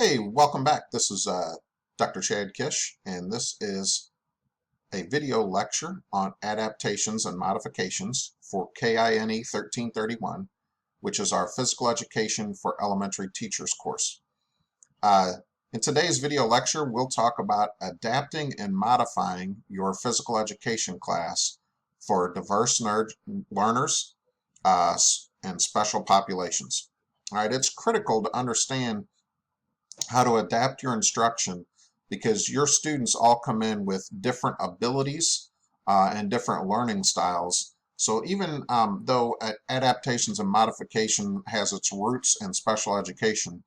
Hey, welcome back. This is Dr. Chad Kish, and this is a video lecture on adaptations and modifications for KINE 1331, which is our Physical Education for Elementary Teachers course. In today's video lecture, we'll talk about adapting and modifying your physical education class for diverse learners and special populations. All right, it's critical to understand how to adapt your instruction because your students all come in with different abilities and different learning styles. So even though adaptations and modification has its roots in special education,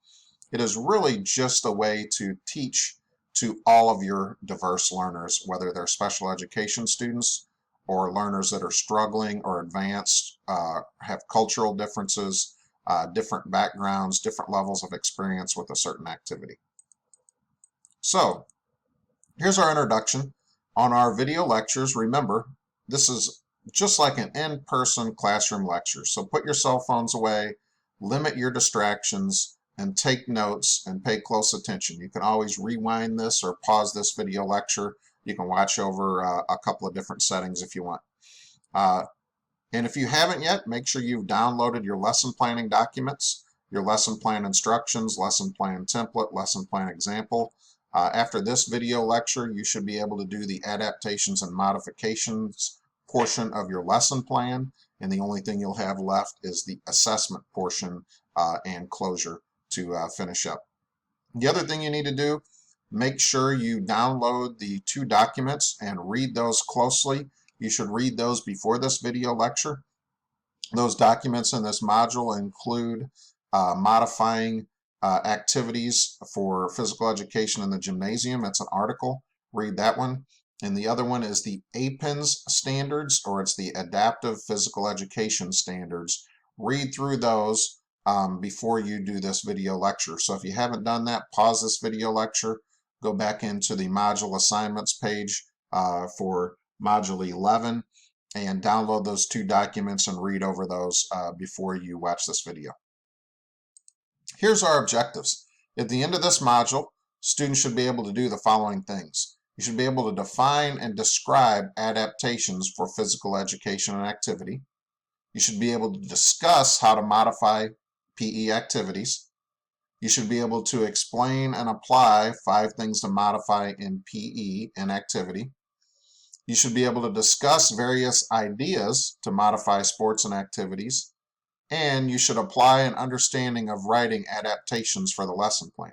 it is really just a way to teach to all of your diverse learners, whether they're special education students or learners that are struggling or advanced, have cultural differences, different backgrounds, different levels of experience with a certain activity. So here's our introduction. On our video lectures, remember, this is just like an in-person classroom lecture. So put your cell phones away, limit your distractions, and take notes and pay close attention. You can always rewind this or pause this video lecture. You can watch over a couple of different settings if you want. And if you haven't yet, make sure you've downloaded your lesson planning documents, your lesson plan instructions, lesson plan template, lesson plan example. After this video lecture, you should be able to do the adaptations and modifications portion of your lesson plan, and the only thing you'll have left is the assessment portion and closure to finish up. The other thing you need to do, make sure you download the two documents and read those closely. You should read those before this video lecture. Those documents in this module include modifying activities for physical education in the gymnasium. It's an article. Read that one. And the other one is the APENS standards, or it's the Adaptive Physical Education Standards. Read through those before you do this video lecture. So if you haven't done that, pause this video lecture, go back into the module assignments page for Module 11 and download those two documents and read over those before you watch this video. Here's our objectives. At the end of this module, students should be able to do the following things. You should be able to define and describe adaptations for physical education and activity. You should be able to discuss how to modify PE activities. You should be able to explain and apply 5 things to modify in PE and activity. You should be able to discuss various ideas to modify sports and activities, and you should apply an understanding of writing adaptations for the lesson plan.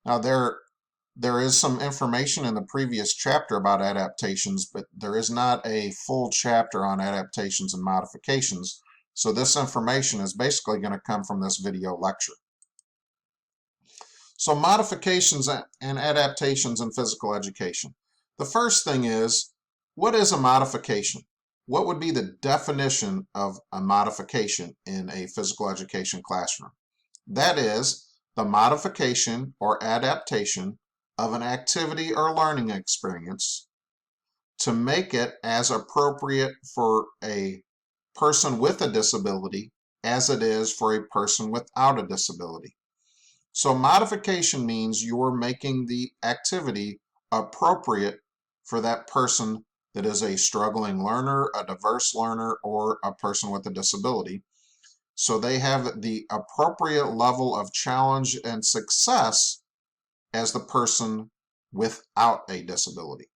Now there is some information in the previous chapter about adaptations, but there is not a full chapter on adaptations and modifications, so this information is basically going to come from this video lecture. So modifications and adaptations in physical education. The first thing is, what is a modification? What would be the definition of a modification in a physical education classroom? That is the modification or adaptation of an activity or learning experience to make it as appropriate for a person with a disability as it is for a person without a disability. So modification means you're making the activity appropriate for that person that is a struggling learner, a diverse learner, or a person with a disability. So they have the appropriate level of challenge and success as the person without a disability.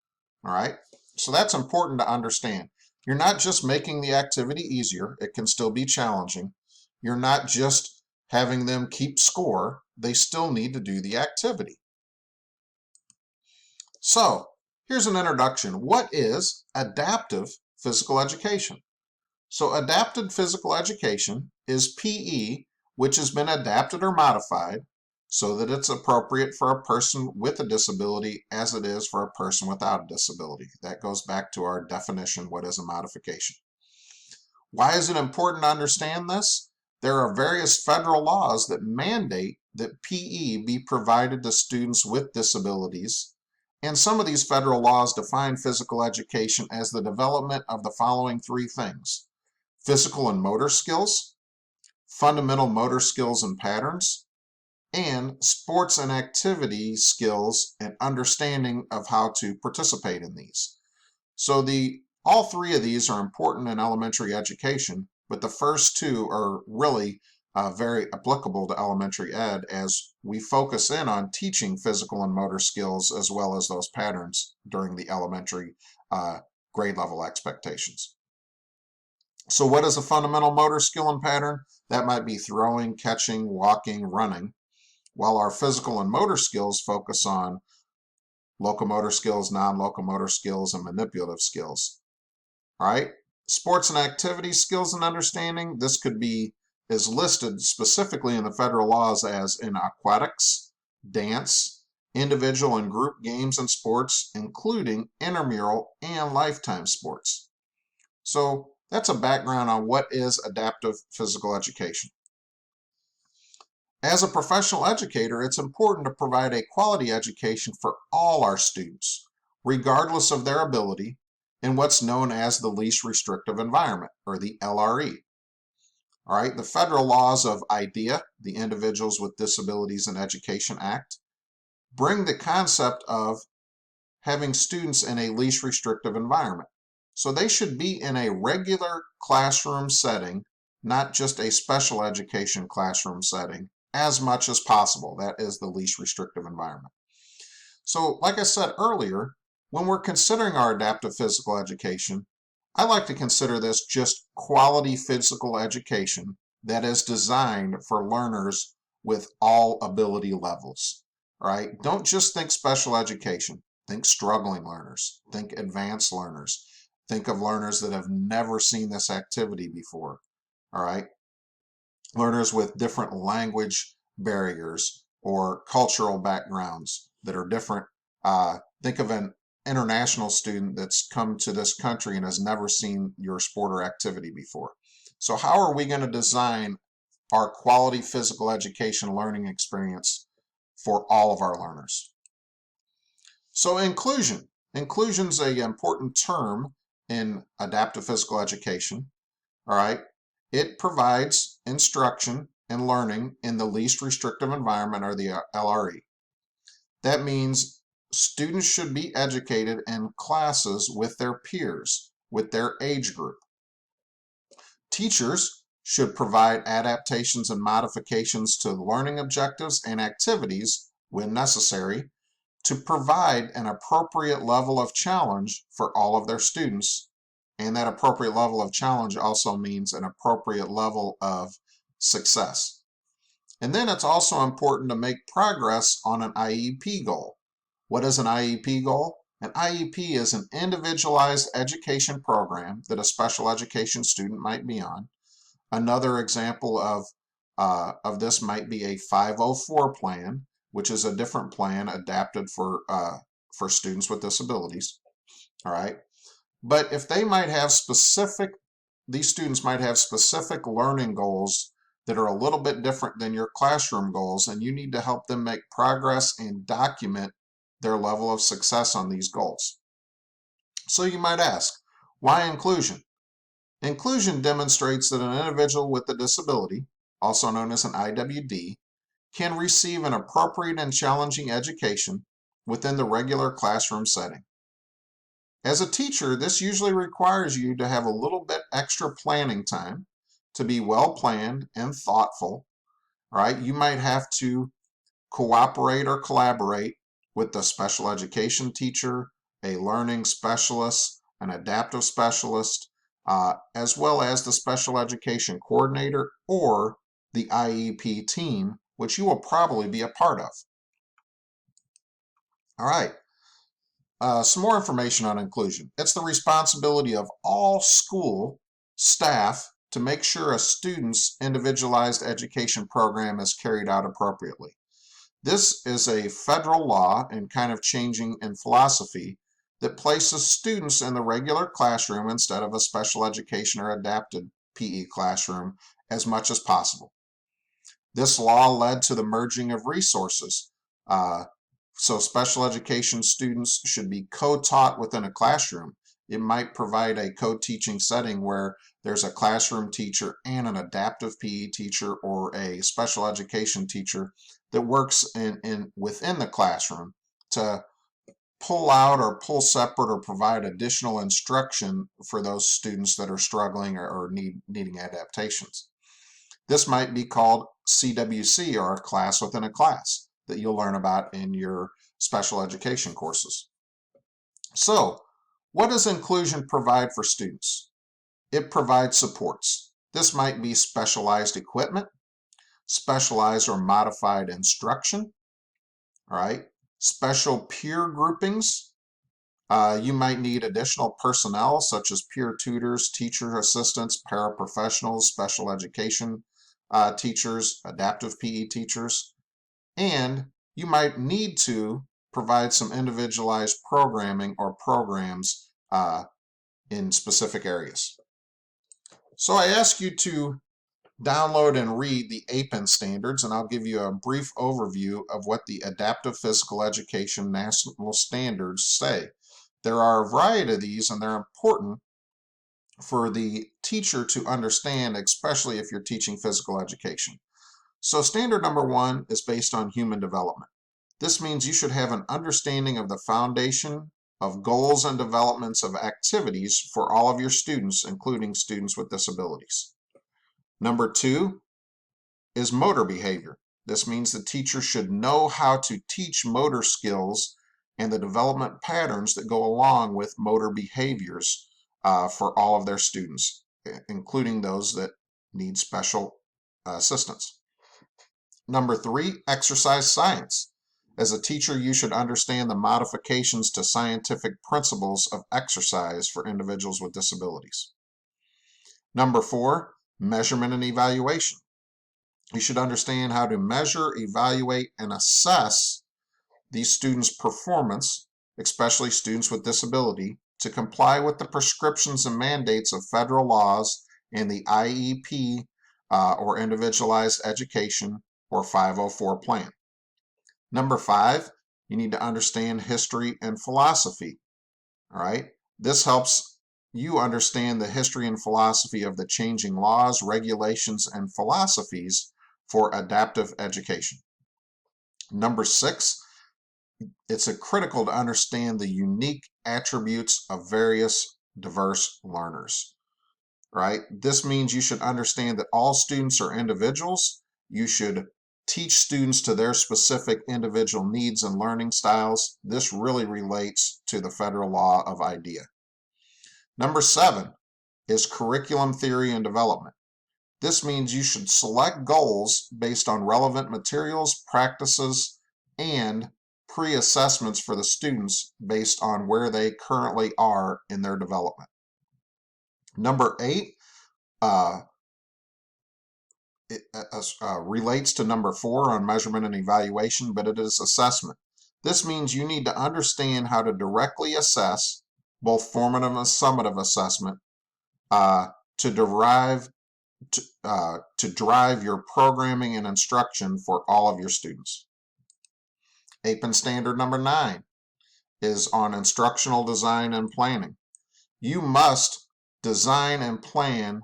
All right? So that's important to understand. You're not just making the activity easier. It can still be challenging. You're not just having them keep score. They still need to do the activity. So here's an introduction. What is adaptive physical education? So adapted physical education is PE, which has been adapted or modified so that it's appropriate for a person with a disability as it is for a person without a disability. That goes back to our definition, what is a modification. Why is it important to understand this? There are various federal laws that mandate that PE be provided to students with disabilities, and some of these federal laws define physical education as the development of the following 3 things: physical and motor skills, fundamental motor skills and patterns, and sports and activity skills and understanding of how to participate in these. So all three of these are important in elementary education, but the first two are really very applicable to elementary ed as we focus in on teaching physical and motor skills as well as those patterns during the elementary grade level expectations. So what is a fundamental motor skill and pattern? That might be throwing, catching, walking, running, while our physical and motor skills focus on locomotor skills, non-locomotor skills, and manipulative skills. All right, sports and activity skills and understanding, this is listed specifically in the federal laws as in aquatics, dance, individual and group games and sports, including intramural and lifetime sports. So that's a background on what is adaptive physical education. As a professional educator, it's important to provide a quality education for all our students, regardless of their ability, in what's known as the least restrictive environment, or the LRE. All right, the federal laws of IDEA, the Individuals with Disabilities in Education Act, bring the concept of having students in a least restrictive environment. So they should be in a regular classroom setting, not just a special education classroom setting, as much as possible. That is the least restrictive environment. So like I said earlier, when we're considering our adaptive physical education, I like to consider this just quality physical education that is designed for learners with all ability levels. All right, don't just think special education. Think struggling learners. Think advanced learners. Think of learners that have never seen this activity before. All right, learners with different language barriers or cultural backgrounds that are different. Think of an international student that's come to this country and has never seen your sport or activity before. So how are we going to design our quality physical education learning experience for all of our learners? So inclusion. Inclusion is an important term in adaptive physical education. All right. It provides instruction and learning in the least restrictive environment, or the LRE. That means students should be educated in classes with their peers, with their age group. Teachers should provide adaptations and modifications to learning objectives and activities when necessary to provide an appropriate level of challenge for all of their students. And that appropriate level of challenge also means an appropriate level of success. And then it's also important to make progress on an IEP goal. What is an IEP goal? An IEP is an individualized education program that a special education student might be on. Another example of this might be a 504 plan, which is a different plan adapted for students with disabilities. All right. But if they might have these students might have specific learning goals that are a little bit different than your classroom goals, and you need to help them make progress and document their level of success on these goals. So you might ask, why inclusion? Inclusion demonstrates that an individual with a disability, also known as an IWD, can receive an appropriate and challenging education within the regular classroom setting. As a teacher, this usually requires you to have a little bit extra planning time, to be well planned and thoughtful. All right, you might have to cooperate or collaborate with the special education teacher, a learning specialist, an adaptive specialist, as well as the special education coordinator or the IEP team, which you will probably be a part of. All right. Some more information on inclusion. It's the responsibility of all school staff to make sure a student's individualized education program is carried out appropriately. This is a federal law and kind of changing in philosophy that places students in the regular classroom instead of a special education or adapted PE classroom as much as possible. This law led to the merging of resources. So special education students should be co-taught within a classroom. It might provide a co-teaching setting where there's a classroom teacher and an adaptive PE teacher or a special education teacher that works within the classroom to pull out or pull separate or provide additional instruction for those students that are struggling or needing adaptations. This might be called CWC, or a class within a class, that you'll learn about in your special education courses. So, what does inclusion provide for students? It provides supports. This might be specialized equipment, specialized or modified instruction, all right? Special peer groupings. You might need additional personnel such as peer tutors, teacher assistants, paraprofessionals, special education teachers, adaptive PE teachers, and you might need to provide some individualized programming or programs in specific areas. So I ask you to download and read the APEN standards, and I'll give you a brief overview of what the Adaptive Physical Education National Standards say. There are a variety of these, and they're important for the teacher to understand, especially if you're teaching physical education. So standard number 1 is based on human development. This means you should have an understanding of the foundation of goals and developments of activities for all of your students, including students with disabilities. Number 2 is motor behavior. This means the teacher should know how to teach motor skills and the development patterns that go along with motor behaviors for all of their students, including those that need special assistance. Number 3, exercise science. As a teacher, you should understand the modifications to scientific principles of exercise for individuals with disabilities. Number 4, measurement and evaluation. You should understand how to measure, evaluate, and assess these students' performance, especially students with disability, to comply with the prescriptions and mandates of federal laws and the IEP or Individualized Education or 504 plan. Number 5, you need to understand history and philosophy. All right, this helps you understand the history and philosophy of the changing laws, regulations, and philosophies for adaptive education. Number 6, it's critical to understand the unique attributes of various diverse learners, right? This means you should understand that all students are individuals. You should teach students to their specific individual needs and learning styles. This really relates to the federal law of IDEA. Number 7 is curriculum theory and development. This means you should select goals based on relevant materials, practices, and pre-assessments for the students based on where they currently are in their development. Number 8 relates to number 4 on measurement and evaluation, but it is assessment. This means you need to understand how to directly assess both formative and summative assessment to drive your programming and instruction for all of your students. APEN standard number 9 is on instructional design and planning. You must design and plan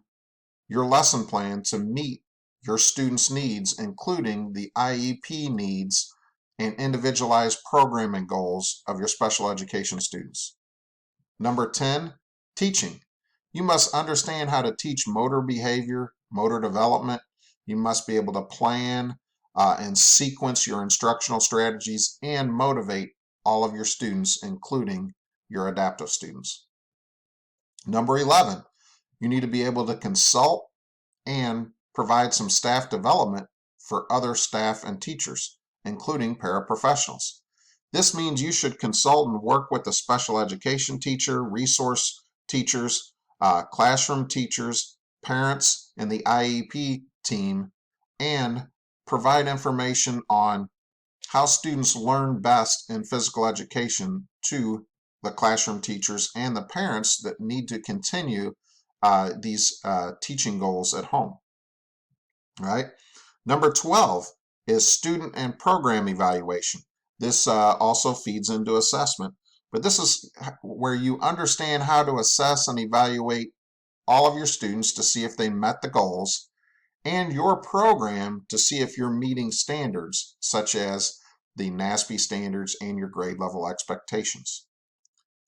your lesson plan to meet your students' needs, including the IEP needs and individualized programming goals of your special education students. Number 10, teaching. You must understand how to teach motor behavior, motor development. You must be able to plan and sequence your instructional strategies and motivate all of your students, including your adaptive students. Number 11, you need to be able to consult and provide some staff development for other staff and teachers, including paraprofessionals. This means you should consult and work with the special education teacher, resource teachers, classroom teachers, parents, and the IEP team, and provide information on how students learn best in physical education to the classroom teachers and the parents that need to continue these teaching goals at home. All right. Number 12 is student and program evaluation. This also feeds into assessment, but this is where you understand how to assess and evaluate all of your students to see if they met the goals and your program to see if you're meeting standards such as the NASP standards and your grade level expectations.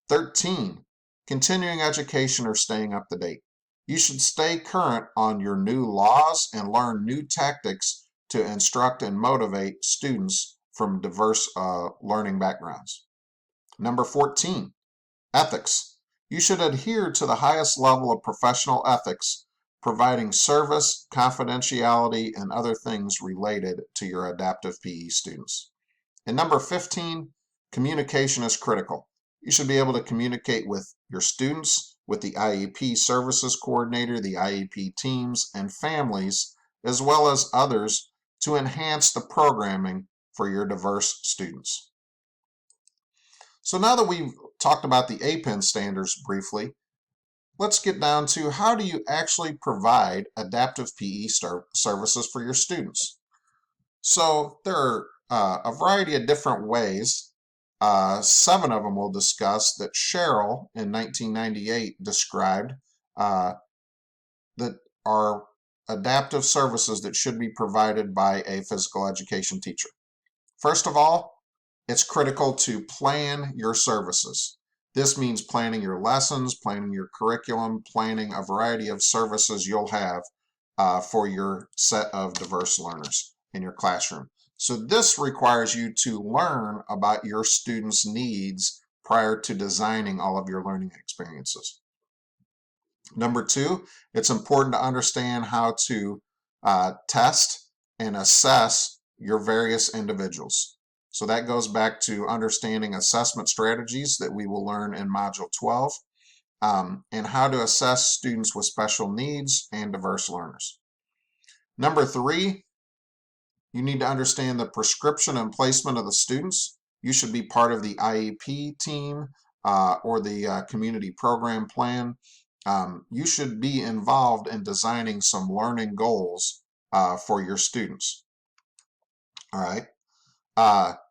13, continuing education or staying up to date. You should stay current on your new laws and learn new tactics to instruct and motivate students from diverse learning backgrounds. Number 14, ethics. You should adhere to the highest level of professional ethics, providing service, confidentiality, and other things related to your adaptive PE students. And number 15, communication is critical. You should be able to communicate with your students, with the IEP services coordinator, the IEP teams, and families, as well as others to enhance the programming for your diverse students. So now that we've talked about the APEN standards briefly, let's get down to how do you actually provide adaptive PE services for your students. So there are a variety of different ways. 7 of them we'll discuss that Cheryl in 1998 described that are adaptive services that should be provided by a physical education teacher. First of all, it's critical to plan your services. This means planning your lessons, planning your curriculum, planning a variety of services you'll have for your set of diverse learners in your classroom. So this requires you to learn about your students' needs prior to designing all of your learning experiences. Number 2, it's important to understand how to test and assess your various individuals. So that goes back to understanding assessment strategies that we will learn in Module 12, and how to assess students with special needs and diverse learners. Number 3, you need to understand the prescription and placement of the students. You should be part of the IEP team or the community program plan. You should be involved in designing some learning goals for your students. All right.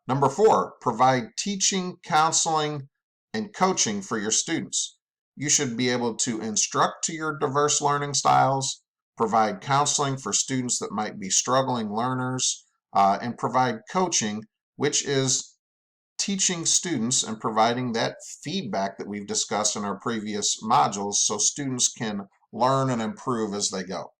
Number 4, provide teaching, counseling, and coaching for your students. You should be able to instruct to your diverse learning styles, provide counseling for students that might be struggling learners, and provide coaching, which is teaching students and providing that feedback that we've discussed in our previous modules so students can learn and improve as they go.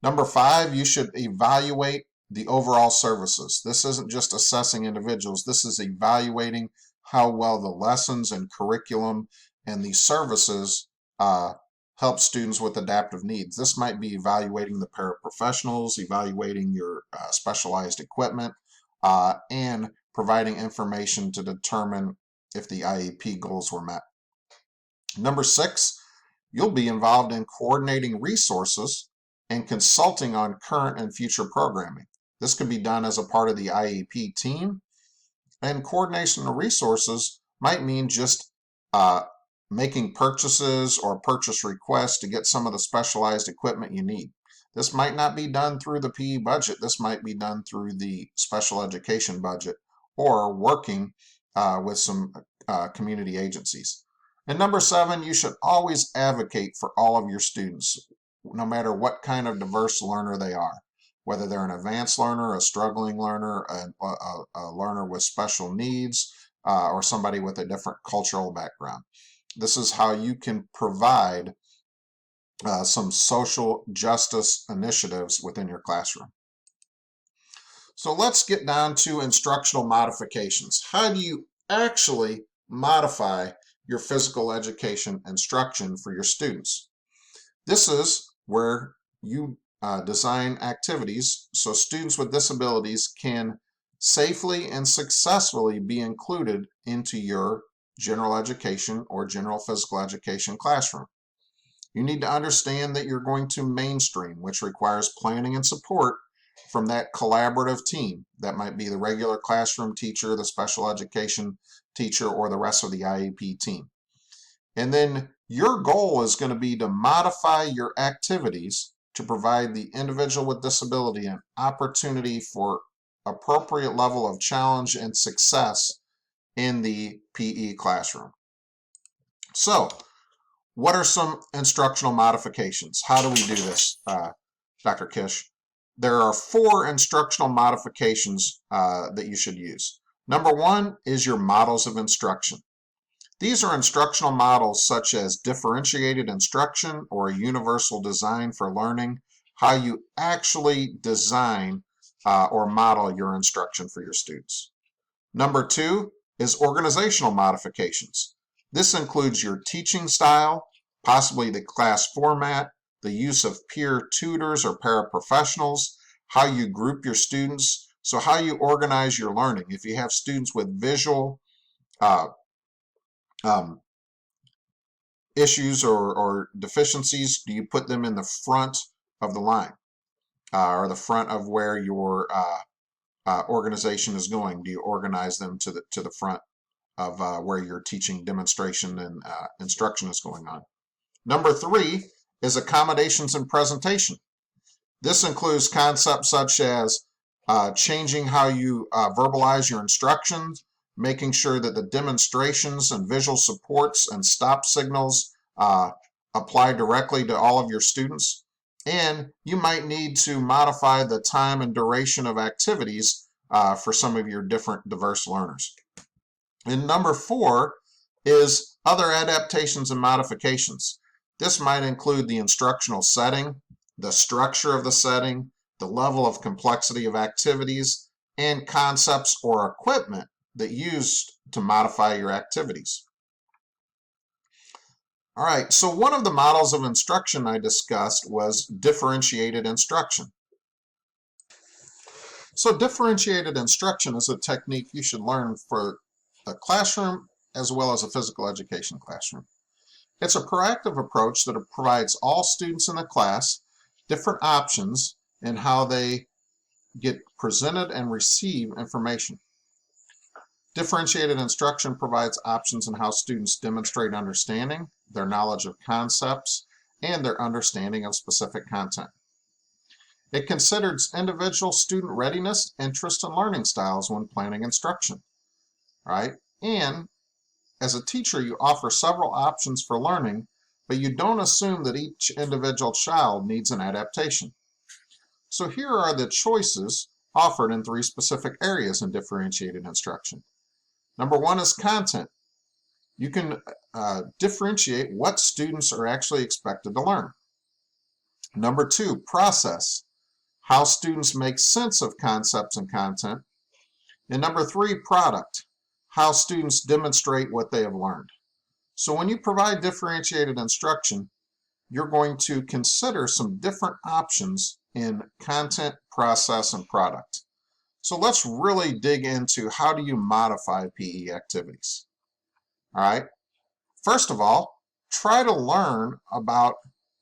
Number 5, you should evaluate the overall services. This isn't just assessing individuals, this is evaluating how well the lessons and curriculum and the services help students with adaptive needs. This might be evaluating the paraprofessionals, evaluating your specialized equipment, and providing information to determine if the IEP goals were met. Number 6, you'll be involved in coordinating resources and consulting on current and future programming. This can be done as a part of the IEP team, and coordination of resources might mean just making purchases or purchase requests to get some of the specialized equipment you need. This might not be done through the PE budget. This might be done through the special education budget or working with some community agencies. And number 7, you should always advocate for all of your students, no matter what kind of diverse learner they are, whether they're an advanced learner, a struggling learner, a learner with special needs, or somebody with a different cultural background. This is how you can provide some social justice initiatives within your classroom. So let's get down to instructional modifications. How do you actually modify your physical education instruction for your students? This is where you design activities so students with disabilities can safely and successfully be included into your general education or general physical education classroom. You need to understand that you're going to mainstream, which requires planning and support from that collaborative team. That might be the regular classroom teacher, the special education teacher, or the rest of the IEP team. And then your goal is going to be to modify your activities to provide the individual with disability an opportunity for appropriate level of challenge and success in the PE classroom. So, what are some instructional modifications? How do we do this? Dr. Kish, there are 4 instructional modifications that you should use. Number 1 is your models of instruction. These are instructional models such as differentiated instruction or a universal design for learning, how you actually design or model your instruction for your students. Number 2 is organizational modifications. This includes your teaching style, possibly the class format, the use of peer tutors or paraprofessionals, how you group your students, so how you organize your learning. If you have students with visual issues or deficiencies, do you put them in the front of the line or the front of where your organization is going? Do you organize them to the front of where your teaching, demonstration, and instruction is going on? Number 3 is accommodations and presentation. This includes concepts such as changing how you verbalize your instructions, making sure that the demonstrations and visual supports and stop signals apply directly to all of your students. And you might need to modify the time and duration of activities for some of your different diverse learners. And number 4 is other adaptations and modifications. This might include the instructional setting, the structure of the setting, the level of complexity of activities, and concepts or equipment that used to modify your activities. All right, so one of the models of instruction I discussed was differentiated instruction. So differentiated instruction is a technique you should learn for a classroom as well as a physical education classroom. It's a proactive approach that provides all students in the class different options in how they get presented and receive information. Differentiated instruction provides options in how students demonstrate understanding, their knowledge of concepts, and their understanding of specific content. It considers individual student readiness, interest, and learning styles when planning instruction. Right? And as a teacher, you offer several options for learning, but you don't assume that each individual child needs an adaptation. So here are the choices offered in 3 specific areas in differentiated instruction. Number 1 is content. You can differentiate what students are actually expected to learn. Number 2, process. How students make sense of concepts and content. And number 3, product. How students demonstrate what they have learned. So when you provide differentiated instruction, you're going to consider some different options in content, process, and product. So let's really dig into how do you modify PE activities. All right. First of all, try to learn about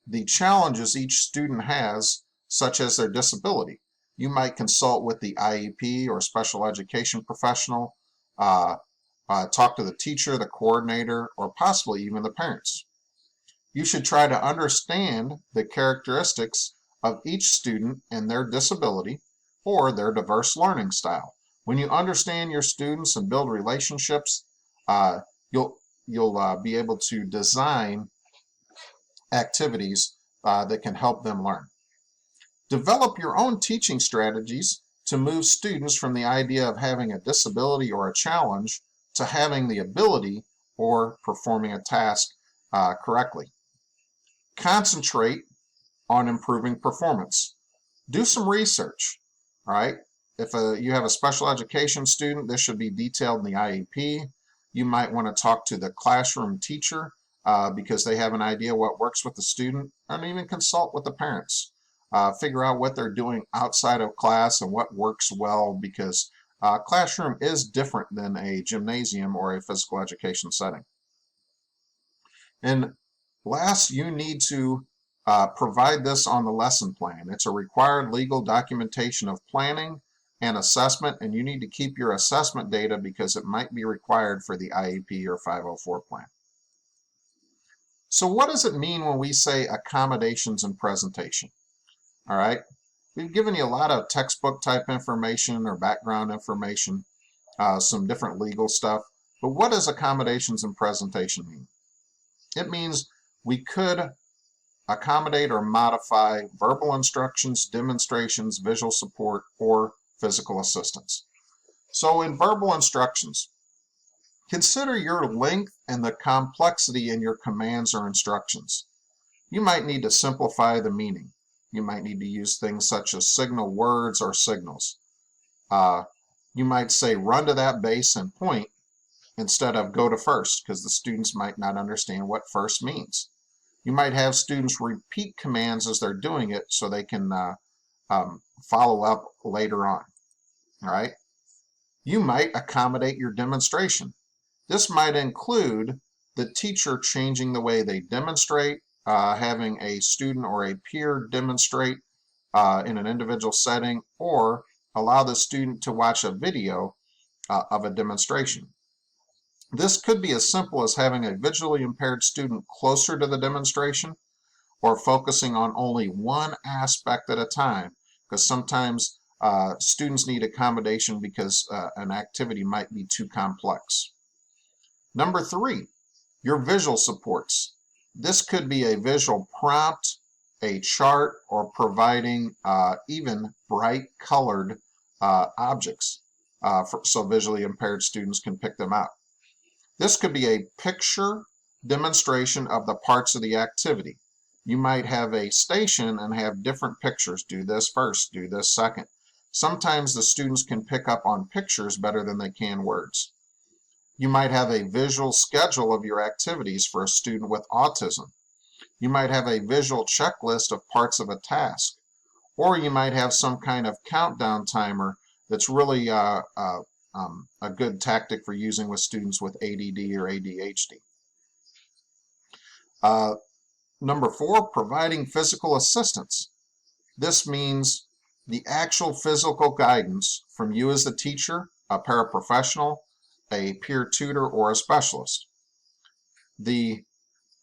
the challenges each student has, such as their disability. You might consult with the IEP or special education professional, talk to the teacher, the coordinator, or possibly even the parents. You should try to understand the characteristics of each student and their disability or their diverse learning style. When you understand your students and build relationships, you'll be able to design activities that can help them learn. Develop your own teaching strategies to move students from the idea of having a disability or a challenge to having the ability or performing a task correctly. Concentrate on improving performance. Do some research, all right? If you have a special education student, this should be detailed in the IEP. You might want to talk to the classroom teacher because they have an idea what works with the student, and even consult with the parents. Figure out what they're doing outside of class and what works well, because classroom is different than a gymnasium or a physical education setting. And last, you need to provide this on the lesson plan. It's a required legal documentation of planning and assessment, and you need to keep your assessment data because it might be required for the IEP or 504 plan. So what does it mean when we say accommodations and presentation? All right, we've given you a lot of textbook type information or background information, some different legal stuff, but what does accommodations and presentation mean? It means we could accommodate or modify verbal instructions, demonstrations, visual support, or physical assistance. So in verbal instructions, consider your length and the complexity in your commands or instructions. You might need to simplify the meaning. You might need to use things such as signal words or signals. You might say run to that base and point instead of go to first, because the students might not understand what first means. You might have students repeat commands as they're doing it so they can follow up later on. All right. You might accommodate your demonstration. This might include the teacher changing the way they demonstrate, having a student or a peer demonstrate in an individual setting, or allow the student to watch a video of a demonstration. This could be as simple as having a visually impaired student closer to the demonstration, or focusing on only one aspect at a time, because sometimes students need accommodation because an activity might be too complex. Number 3, your visual supports. This could be a visual prompt, a chart, or providing even bright colored objects so visually impaired students can pick them out. This could be a picture demonstration of the parts of the activity. You might have a station and have different pictures. Do this first, do this second. Sometimes the students can pick up on pictures better than they can words. You might have a visual schedule of your activities for a student with autism. You might have a visual checklist of parts of a task. Or you might have some kind of countdown timer that's really a good tactic for using with students with ADD or ADHD. Number 4, providing physical assistance. This means the actual physical guidance from you as the teacher, a paraprofessional, a peer tutor, or a specialist. The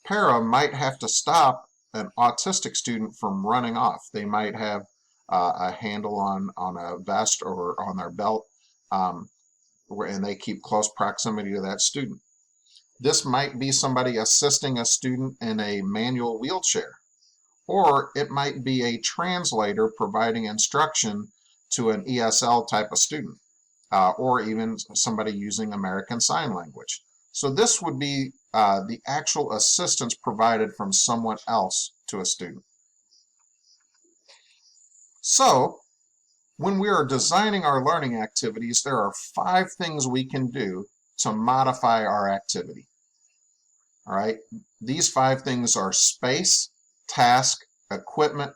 para might have to stop an autistic student from running off. They might have a handle on a vest or on their belt, and they keep close proximity to that student. This might be somebody assisting a student in a manual wheelchair, or it might be a translator providing instruction to an ESL type of student, or even somebody using American Sign Language. So this would be the actual assistance provided from someone else to a student. So when we are designing our learning activities, there are 5 things we can do to modify our activity. All right, these 5 things are space, task, equipment,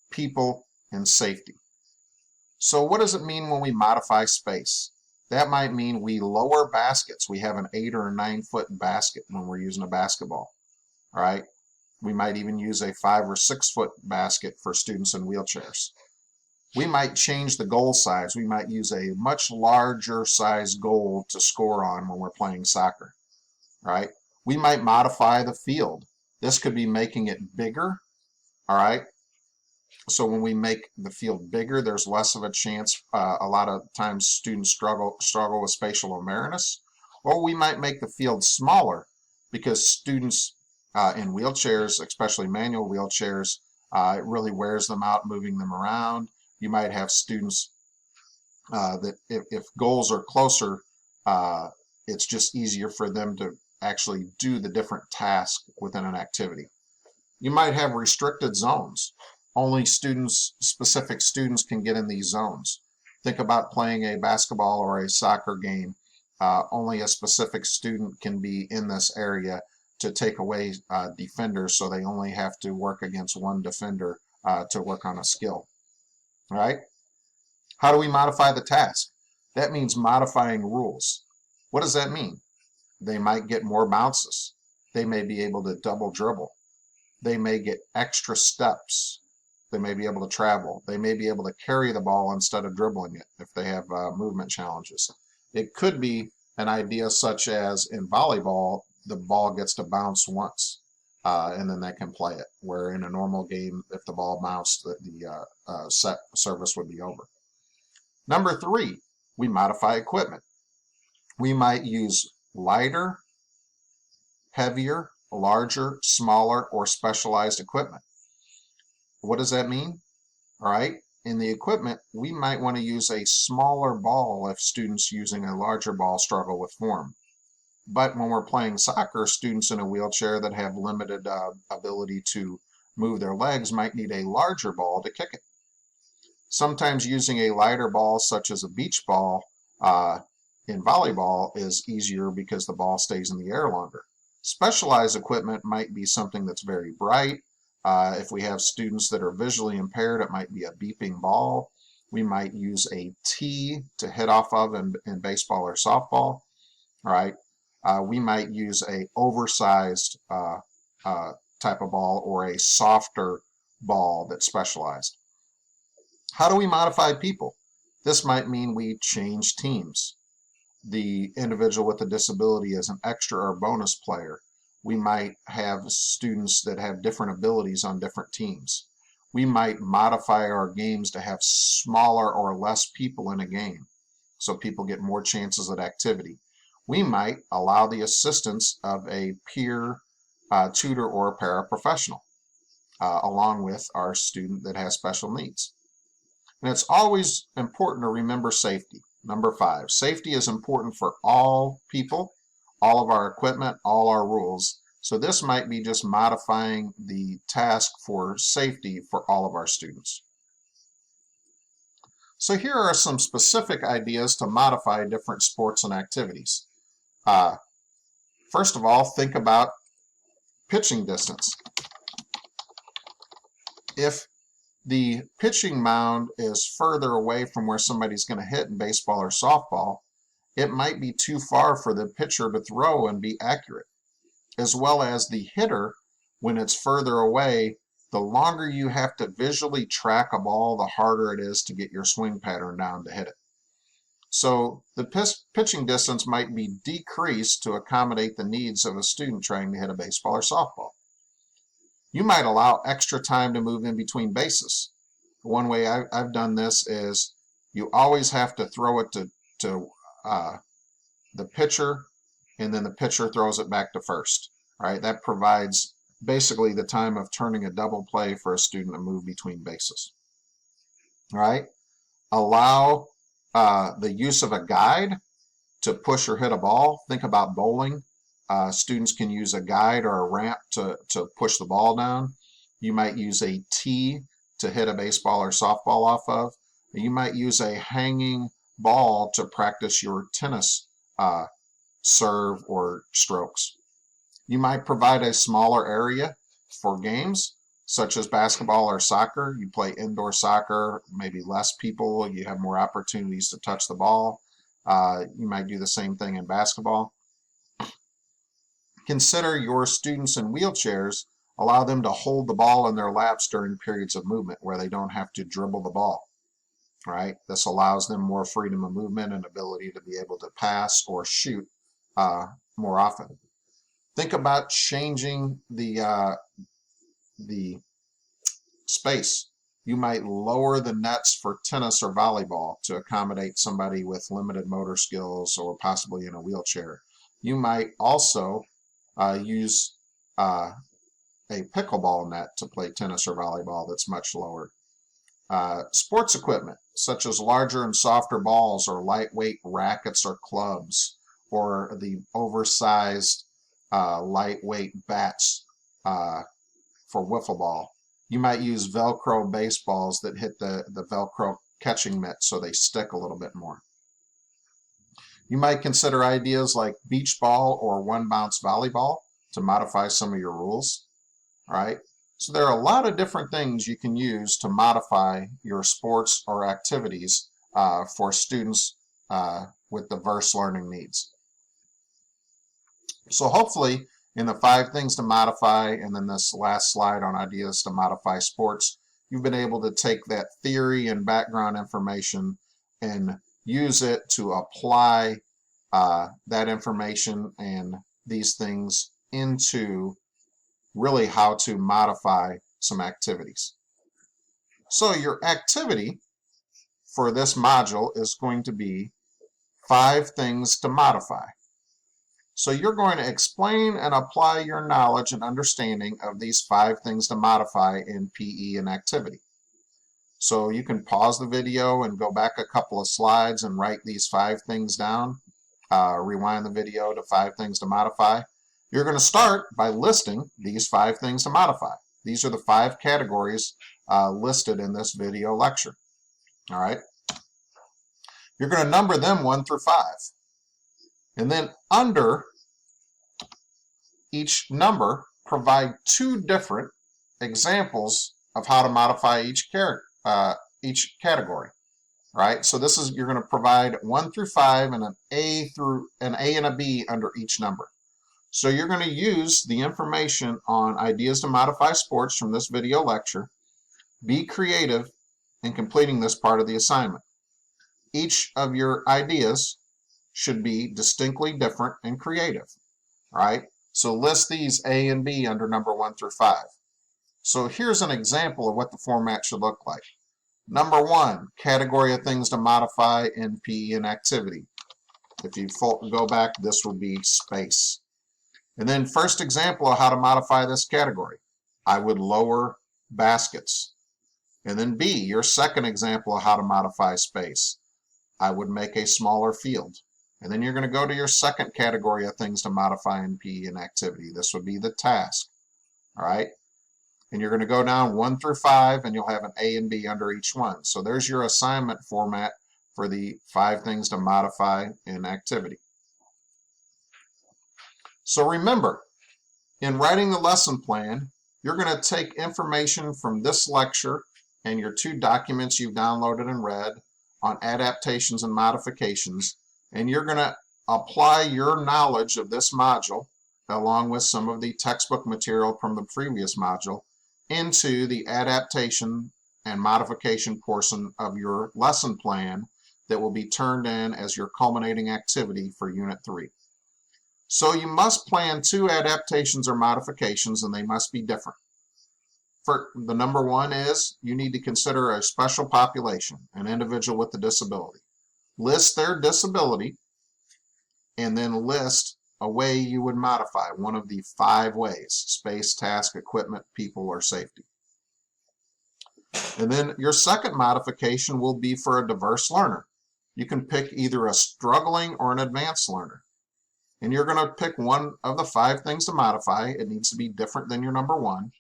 people, and safety. So what does it mean when we modify space? That might mean we lower baskets. We have an 8 or 9 foot basket when we're using a basketball. All right, we might even use a 5 or 6 foot basket for students in wheelchairs. We might change the goal size. We might use a much larger size goal to score on when we're playing soccer. All right, we might modify the field. This could be making it bigger. All right, so when we make the field bigger, there's less of a chance. A lot of times students struggle with spatial awareness. Or we might make the field smaller because students in wheelchairs, especially manual wheelchairs, it really wears them out moving them around. You might have students that if goals are closer, it's just easier for them to actually do the different tasks within an activity. You might have restricted zones. Only specific students can get in these zones. Think about playing a basketball or a soccer game. Only a specific student can be in this area to take away defenders, so they only have to work against one defender to work on a skill. All right? How do we modify the task? That means modifying rules. What does that mean? They might get more bounces. They may be able to double dribble. They may get extra steps. They may be able to travel. They may be able to carry the ball instead of dribbling it if they have movement challenges. It could be an idea such as in volleyball, the ball gets to bounce once and then they can play it, where in a normal game, if the ball bounced, the set service would be over. Number 3, we modify equipment. We might use lighter, heavier, larger, smaller, or specialized equipment. What does that mean? All right, in the equipment, we might want to use a smaller ball if students using a larger ball struggle with form. But when we're playing soccer, students in a wheelchair that have limited ability to move their legs might need a larger ball to kick it. Sometimes using a lighter ball, such as a beach ball in volleyball, is easier because the ball stays in the air longer. Specialized equipment might be something that's very bright. If we have students that are visually impaired, it might be a beeping ball. We might use a tee to hit off of in baseball or softball. All right. We might use a oversized type of ball or a softer ball that's specialized. How do we modify people? This might mean we change teams. The individual with a disability is an extra or bonus player. We might have students that have different abilities on different teams. We might modify our games to have smaller or less people in a game, so people get more chances at activity. We might allow the assistance of a peer tutor or a paraprofessional, along with our student that has special needs. And it's always important to remember safety. Number 5, safety is important for all people, all of our equipment, all our rules. So this might be just modifying the task for safety for all of our students. So here are some specific ideas to modify different sports and activities. First of all, think about pitching distance. If the pitching mound is further away from where somebody's going to hit in baseball or softball, it might be too far for the pitcher to throw and be accurate. As well as the hitter, when it's further away, the longer you have to visually track a ball, the harder it is to get your swing pattern down to hit it. So the pitching distance might be decreased to accommodate the needs of a student trying to hit a baseball or softball. You might allow extra time to move in between bases. One way I've done this is you always have to throw it to the pitcher, and then the pitcher throws it back to first. All right, that provides basically the time of turning a double play for a student to move between bases. All right, allow the use of a guide to push or hit a ball. Think about bowling. Students can use a guide or a ramp to push the ball down. You might use a tee to hit a baseball or softball off of. You might use a hanging ball to practice your tennis serve or strokes. You might provide a smaller area for games such as basketball or soccer. You play indoor soccer, maybe less people, you have more opportunities to touch the ball. You might do the same thing in basketball. Consider your students in wheelchairs, allow them to hold the ball in their laps during periods of movement where they don't have to dribble the ball. Right? This allows them more freedom of movement and ability to be able to pass or shoot more often. Think about changing the space. You might lower the nets for tennis or volleyball to accommodate somebody with limited motor skills or possibly in a wheelchair. You might also use a pickleball net to play tennis or volleyball that's much lower. Sports equipment, such as larger and softer balls or lightweight rackets or clubs, or the oversized lightweight bats for wiffle ball. You might use Velcro baseballs that hit the Velcro catching mitt so they stick a little bit more. You might consider ideas like beach ball or one bounce volleyball to modify some of your rules. All right. So there are a lot of different things you can use to modify your sports or activities for students with diverse learning needs. So hopefully in the 5 things to modify and then this last slide on ideas to modify sports, you've been able to take that theory and background information and use it to apply that information and these things into really how to modify some activities. So your activity for this module is going to be 5 things to modify. So you're going to explain and apply your knowledge and understanding of these 5 things to modify in PE and activity. So you can pause the video and go back a couple of slides and write these 5 things down. Rewind the video to 5 things to modify. You're going to start by listing these 5 things to modify. These are the 5 categories listed in this video lecture. All right. You're going to number them 1 through 5. And then under each number, provide 2 different examples of how to modify each category. Right? So this is, you're going to provide 1 through 5 and an A and a B under each number. So you're going to use the information on ideas to modify sports from this video lecture. Be creative in completing this part of the assignment. Each of your ideas should be distinctly different and creative. Right? So list these A and B under number 1 through 5. So here's an example of what the format should look like. Number 1, category of things to modify in PE and activity. If you go back, this would be space. And then first example of how to modify this category. I would lower baskets. And then B, your second example of how to modify space. I would make a smaller field. And then you're going to go to your second category of things to modify in PE and activity. This would be the task. All right. And you're going to go down 1 through 5, and you'll have an A and B under each one. So there's your assignment format for the 5 things to modify in activity. So remember, in writing the lesson plan, you're going to take information from this lecture and your 2 documents you've downloaded and read on adaptations and modifications, and you're going to apply your knowledge of this module along with some of the textbook material from the previous module into the adaptation and modification portion of your lesson plan that will be turned in as your culminating activity for Unit 3. So you must plan 2 adaptations or modifications, and they must be different. For the number 1 is you need to consider a special population, an individual with a disability. List their disability and then list a way you would modify one of the 5 ways: space, task, equipment, people, or safety. And then your second modification will be for a diverse learner. You can pick either a struggling or an advanced learner. And you're going to pick one of the 5 things to modify. It needs to be different than your number 1.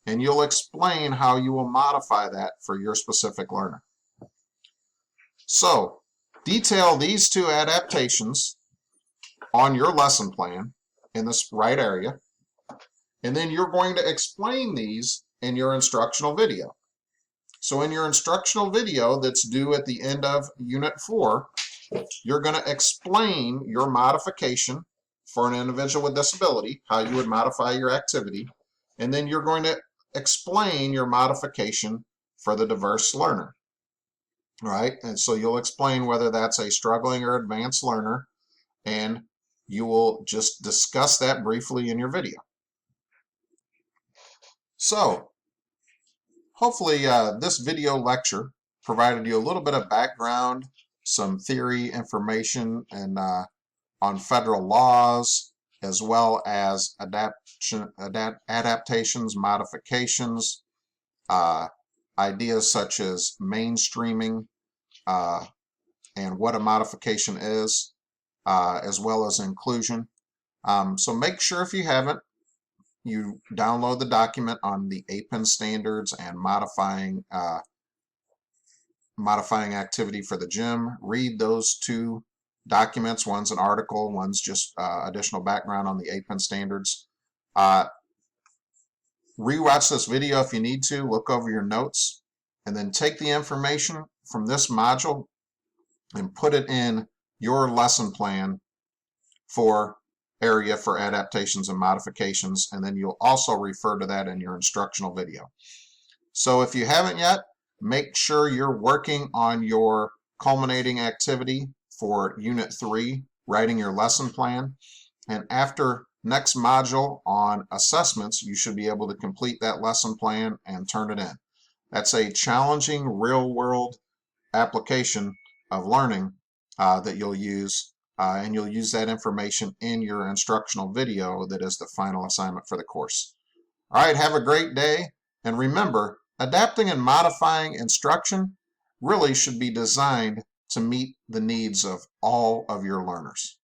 And you'll explain how you will modify that for your specific learner. So, detail these 2 adaptations on your lesson plan in this right area, and then you're going to explain these in your instructional video. So in your instructional video that's due at the end of Unit 4, you're going to explain your modification for an individual with disability, how you would modify your activity, and then you're going to explain your modification for the diverse learner. All right, and so you'll explain whether that's a struggling or advanced learner, and you will just discuss that briefly in your video. So, hopefully this video lecture provided you a little bit of background, some theory information, and on federal laws, as well as adaptations, modifications, ideas such as mainstreaming, and what a modification is, as well as inclusion. So make sure, if you haven't, you download the document on the APIN standards and modifying activity for the gym. Read those 2 documents. One's an article, one's just additional background on the APIN standards. Rewatch this video if you need to. Look over your notes, and then take the information from this module and put it in your lesson plan for area for adaptations and modifications, and then you'll also refer to that in your instructional video. So if you haven't yet, make sure you're working on your culminating activity for Unit 3, writing your lesson plan, and after next module on assessments, you should be able to complete that lesson plan and turn it in. That's a challenging real-world application of learning that you'll use and you'll use that information in your instructional video that is the final assignment for the course. All right, have a great day, and remember, adapting and modifying instruction really should be designed to meet the needs of all of your learners.